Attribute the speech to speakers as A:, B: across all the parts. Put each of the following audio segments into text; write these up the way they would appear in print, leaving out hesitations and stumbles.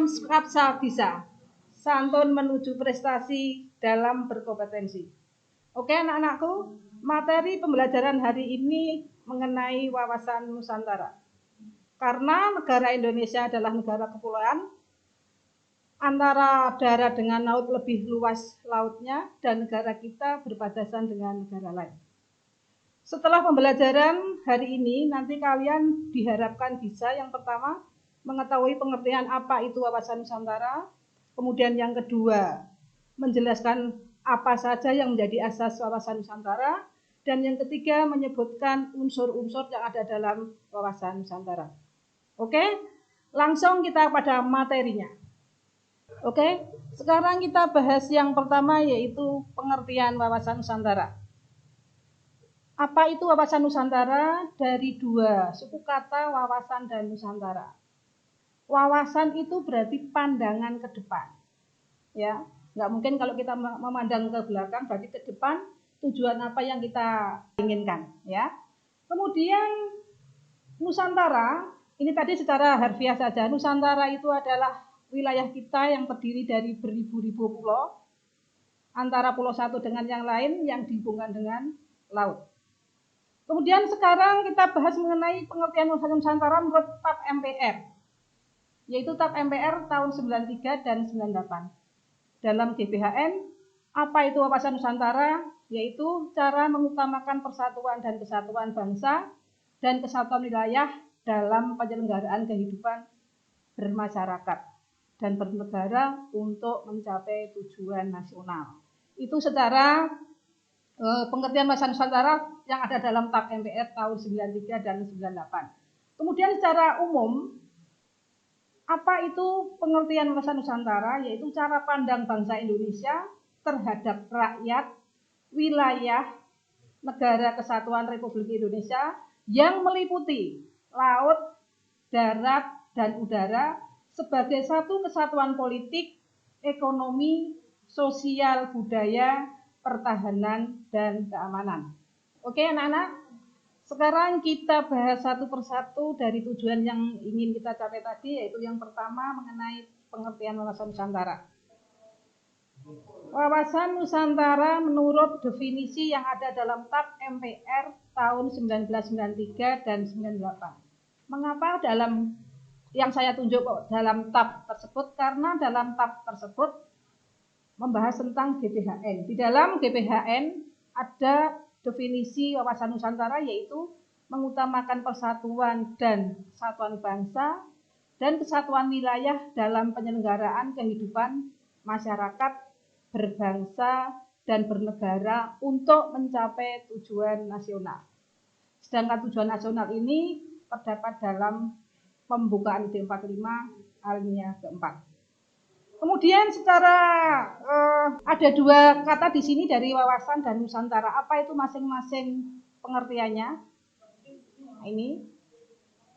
A: Samskapsa bisa, santun menuju prestasi dalam berkompetensi. Oke anak-anakku, materi pembelajaran hari ini mengenai wawasan Nusantara. Karena negara Indonesia adalah negara kepulauan, antara darat dengan laut lebih luas lautnya, dan negara kita berbatasan dengan negara lain. Setelah pembelajaran hari ini, nanti kalian diharapkan bisa yang pertama mengetahui pengertian apa itu wawasan Nusantara, kemudian yang kedua menjelaskan apa saja yang menjadi asas wawasan Nusantara, dan yang ketiga menyebutkan unsur-unsur yang ada dalam wawasan Nusantara. Oke, langsung kita pada materinya. Oke, sekarang kita bahas yang pertama yaitu pengertian wawasan Nusantara. Apa itu wawasan Nusantara? Dari dua suku kata wawasan dan Nusantara. Wawasan itu berarti pandangan ke depan. Ya, nggak mungkin kalau kita memandang ke belakang, berarti ke depan tujuan apa yang kita inginkan. Ya. Kemudian Nusantara, ini tadi secara harfiah saja. Nusantara itu adalah wilayah kita yang terdiri dari beribu-ribu pulau, antara pulau satu dengan yang lain yang dihubungkan dengan laut. Kemudian sekarang kita bahas mengenai pengertian wawasan Nusantara menurut TAP MPR, yaitu TAP MPR tahun 93 dan 98. Dalam GBHN, apa itu wawasan Nusantara? Yaitu cara mengutamakan persatuan dan kesatuan bangsa dan kesatuan wilayah dalam penyelenggaraan kehidupan bermasyarakat dan bernegara untuk mencapai tujuan nasional. Itu secara pengertian wawasan Nusantara yang ada dalam TAP MPR tahun 93 dan 98. Kemudian secara umum, apa itu pengertian wawasan Nusantara? Yaitu cara pandang bangsa Indonesia terhadap rakyat, wilayah, negara kesatuan Republik Indonesia yang meliputi laut, darat, dan udara sebagai satu kesatuan politik, ekonomi, sosial, budaya, pertahanan, dan keamanan. Oke anak-anak, sekarang kita bahas satu persatu dari tujuan yang ingin kita capai tadi, yaitu yang pertama mengenai pengertian wawasan Nusantara. Wawasan Nusantara menurut definisi yang ada dalam TAP MPR tahun 1993 dan 98. Mengapa dalam yang saya tunjuk dalam TAP tersebut? Karena dalam TAP tersebut membahas tentang GBHN. Di dalam GBHN ada definisi wawasan Nusantara yaitu mengutamakan persatuan dan kesatuan bangsa dan kesatuan wilayah dalam penyelenggaraan kehidupan masyarakat berbangsa dan bernegara untuk mencapai tujuan nasional. Sedangkan tujuan nasional ini terdapat dalam pembukaan UUD 45 alinea keempat. Kemudian secara ada dua kata di sini dari wawasan dan Nusantara. Apa itu masing-masing pengertiannya? Nah, ini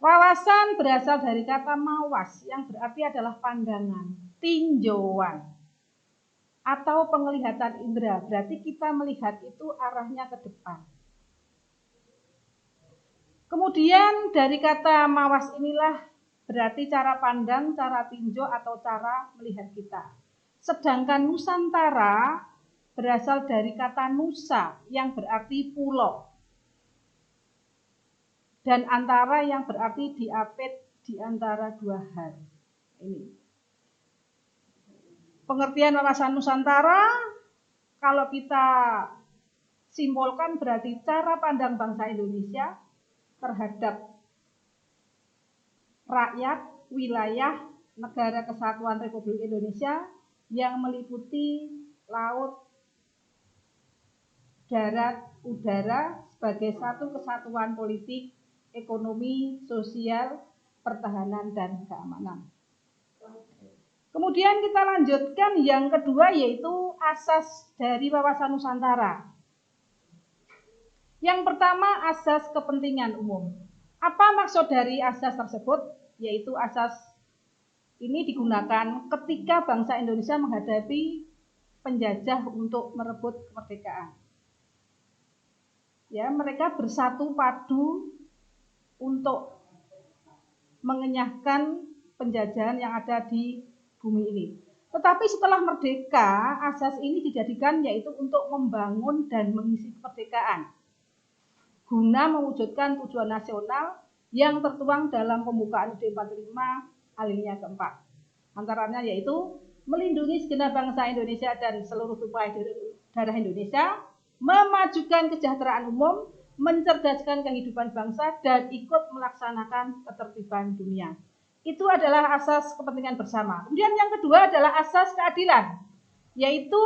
A: wawasan berasal dari kata mawas yang berarti adalah pandangan, tinjauan, atau penglihatan indera. Berarti kita melihat itu arahnya ke depan. Kemudian dari kata mawas inilah berarti cara pandang, cara tinjau, atau cara melihat kita. Sedangkan Nusantara berasal dari kata nusa yang berarti pulau. Dan antara yang berarti diapit di antara dua hal. Ini. Pengertian wawasan Nusantara, kalau kita simpulkan berarti cara pandang bangsa Indonesia terhadap rakyat, wilayah, negara kesatuan Republik Indonesia yang meliputi laut, darat, udara sebagai satu kesatuan politik, ekonomi, sosial, pertahanan, dan keamanan. Kemudian kita lanjutkan yang kedua yaitu asas dari wawasan Nusantara. Yang pertama asas kepentingan umum. Apa maksud dari asas tersebut? Yaitu asas ini digunakan ketika bangsa Indonesia menghadapi penjajah untuk merebut kemerdekaan. Ya, mereka bersatu padu untuk mengenyahkan penjajahan yang ada di bumi ini. Tetapi setelah merdeka, asas ini dijadikan yaitu untuk membangun dan mengisi kemerdekaan, guna mewujudkan tujuan nasional yang tertuang dalam pembukaan UUD 45 alinea keempat. Antaranya yaitu melindungi segenap bangsa Indonesia dan seluruh tumpah darah Indonesia, memajukan kesejahteraan umum, mencerdaskan kehidupan bangsa, dan ikut melaksanakan ketertiban dunia. Itu adalah asas kepentingan bersama. Kemudian yang kedua adalah asas keadilan, yaitu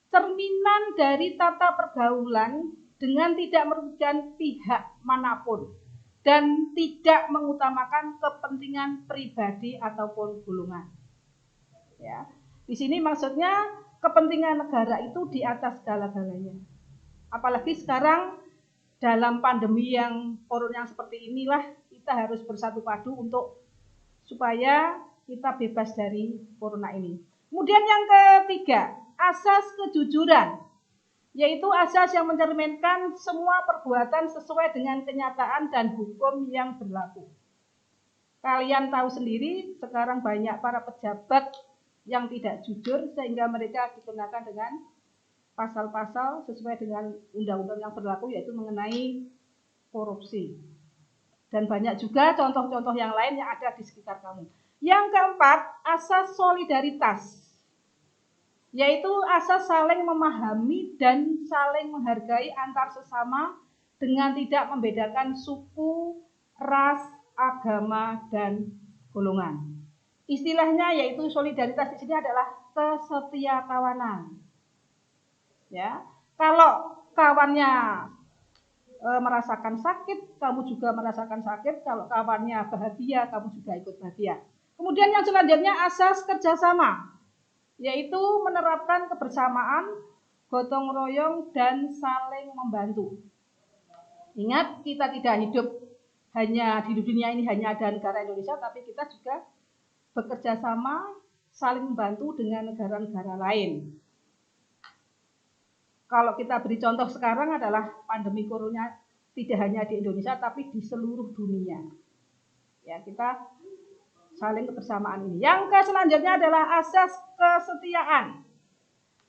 A: cerminan dari tata pergaulan dengan tidak merugikan pihak manapun dan tidak mengutamakan kepentingan pribadi ataupun golongan. Ya, di sini maksudnya kepentingan negara itu di atas segala-galanya. Apalagi sekarang dalam pandemi yang corona yang seperti inilah, kita harus bersatu padu untuk supaya kita bebas dari corona ini. Kemudian yang ketiga, asas kejujuran, yaitu asas yang mencerminkan semua perbuatan sesuai dengan kenyataan dan hukum yang berlaku. Kalian tahu sendiri, sekarang banyak para pejabat yang tidak jujur sehingga mereka dikenakan dengan pasal-pasal sesuai dengan undang-undang yang berlaku, yaitu mengenai korupsi. Dan banyak juga contoh-contoh yang lain yang ada di sekitar kamu. Yang keempat, asas solidaritas, yaitu asas saling memahami dan saling menghargai antar sesama dengan tidak membedakan suku, ras, agama, dan golongan. Istilahnya yaitu solidaritas di sini adalah kesetiakawanan. Ya, kalau kawannya merasakan sakit, kamu juga merasakan sakit. Kalau kawannya bahagia, kamu juga ikut bahagia. Kemudian yang selanjutnya asas kerjasama, yaitu menerapkan kebersamaan, gotong royong, dan saling membantu. Ingat, kita tidak hidup hanya di dunia ini hanya ada negara Indonesia, tapi kita juga bekerja sama, saling membantu dengan negara-negara lain. Kalau kita beri contoh sekarang adalah pandemi corona tidak hanya di Indonesia tapi di seluruh dunia. Ya, kita saling kebersamaan ini. Yang selanjutnya adalah asas kesetiaan,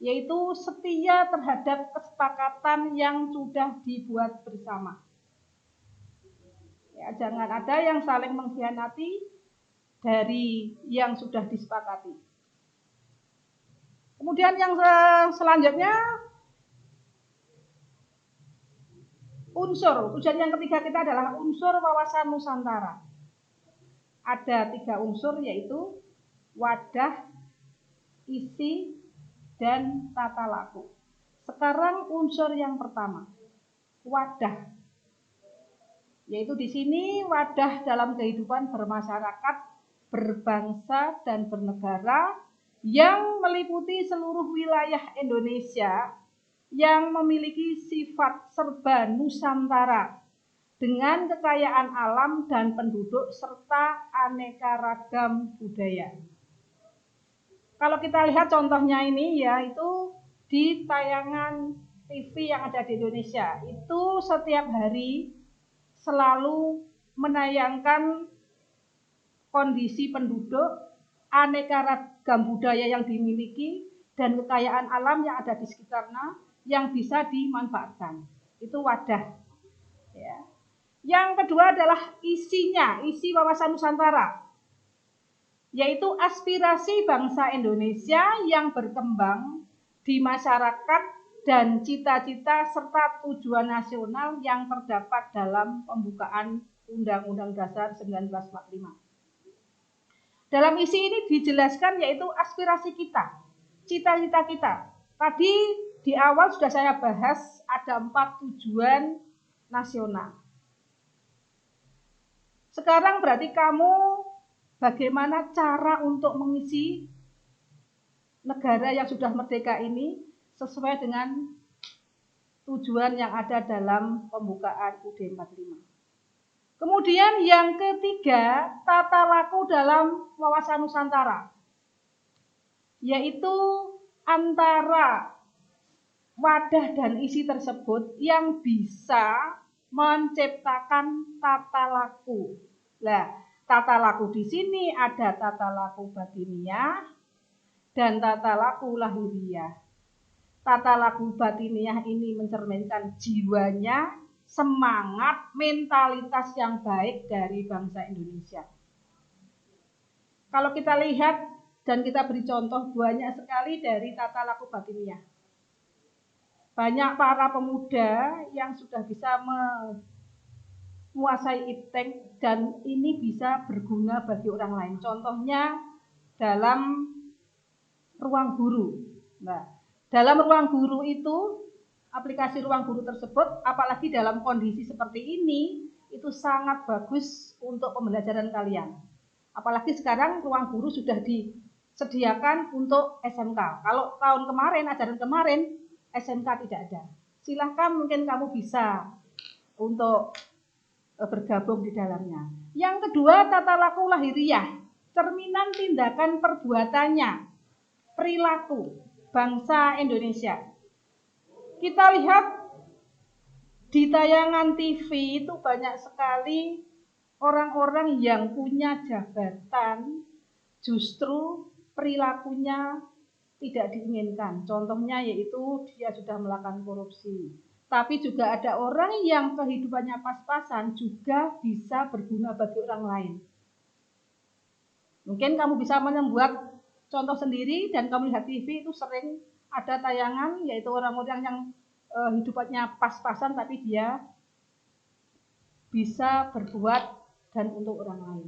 A: yaitu setia terhadap kesepakatan yang sudah dibuat bersama. Ya, jangan ada yang saling mengkhianati dari yang sudah disepakati. Kemudian yang selanjutnya unsur, tujuan yang ketiga kita adalah unsur wawasan Nusantara. Ada 3 unsur, yaitu wadah, isi, dan tata laku. Sekarang unsur yang pertama, wadah. Yaitu di sini wadah dalam kehidupan bermasyarakat, berbangsa, dan bernegara yang meliputi seluruh wilayah Indonesia yang memiliki sifat serba Nusantara dengan kekayaan alam dan penduduk serta aneka ragam budaya. Kalau kita lihat contohnya ini, yaitu di tayangan TV yang ada di Indonesia, itu setiap hari selalu menayangkan kondisi penduduk, aneka ragam budaya yang dimiliki, dan kekayaan alam yang ada di sekitarnya yang bisa dimanfaatkan. Itu wadah. Ya. Yang kedua adalah isinya, isi wawasan Nusantara, yaitu aspirasi bangsa Indonesia yang berkembang di masyarakat dan cita-cita serta tujuan nasional yang terdapat dalam pembukaan Undang-Undang Dasar 1945. Dalam isi ini dijelaskan yaitu aspirasi kita, cita-cita kita. Tadi di awal sudah saya bahas ada 4 tujuan nasional. Sekarang berarti kamu bagaimana cara untuk mengisi negara yang sudah merdeka ini sesuai dengan tujuan yang ada dalam pembukaan UUD 45. Kemudian yang ketiga, tata laku dalam wawasan Nusantara, yaitu antara wadah dan isi tersebut yang bisa menciptakan tata laku. Nah, Tata laku di sini ada tata laku batiniah dan tata laku lahiriah. Tata laku batiniah ini mencerminkan jiwanya, semangat, mentalitas yang baik dari bangsa Indonesia. Kalau kita lihat dan kita beri contoh banyak sekali dari tata laku batiniah. Banyak para pemuda yang sudah bisa menguasai iptek dan ini bisa berguna bagi orang lain. Contohnya dalam ruang guru. Nah, dalam ruang guru itu, aplikasi ruang guru tersebut, apalagi dalam kondisi seperti ini, itu sangat bagus untuk pembelajaran kalian. Apalagi sekarang ruang guru sudah disediakan untuk SMK. Kalau tahun kemarin, ajaran kemarin, SMK tidak ada. Silahkan mungkin kamu bisa untuk bergabung di dalamnya. Yang kedua, tata laku lahiriah, cerminan tindakan perbuatannya, perilaku bangsa Indonesia. Kita lihat di tayangan TV itu banyak sekali orang-orang yang punya jabatan justru perilakunya tidak diinginkan. Contohnya yaitu dia sudah melakukan korupsi. Tapi juga ada orang yang kehidupannya pas-pasan juga bisa berguna bagi orang lain. Mungkin kamu bisa membuat contoh sendiri dan kamu lihat TV itu sering ada tayangan yaitu orang-orang yang hidupannya pas-pasan tapi dia bisa berbuat dan untuk orang lain.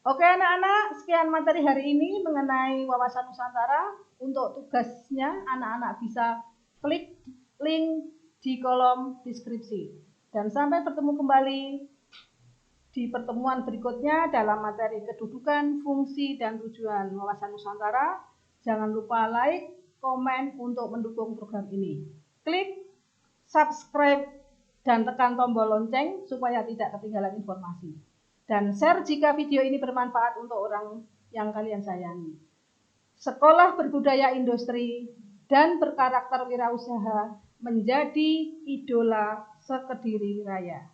A: Oke anak-anak, sekian materi hari ini mengenai wawasan Nusantara. Untuk tugasnya anak-anak bisa klik link di kolom deskripsi. Dan sampai bertemu kembali di pertemuan berikutnya dalam materi kedudukan, fungsi, dan tujuan wawasan Nusantara. Jangan lupa like, komen untuk mendukung program ini. Klik subscribe dan tekan tombol lonceng supaya tidak ketinggalan informasi. Dan share jika video ini bermanfaat untuk orang yang kalian sayangi. Sekolah berbudaya industri dan berkarakter wirausaha menjadi idola sekediri raya.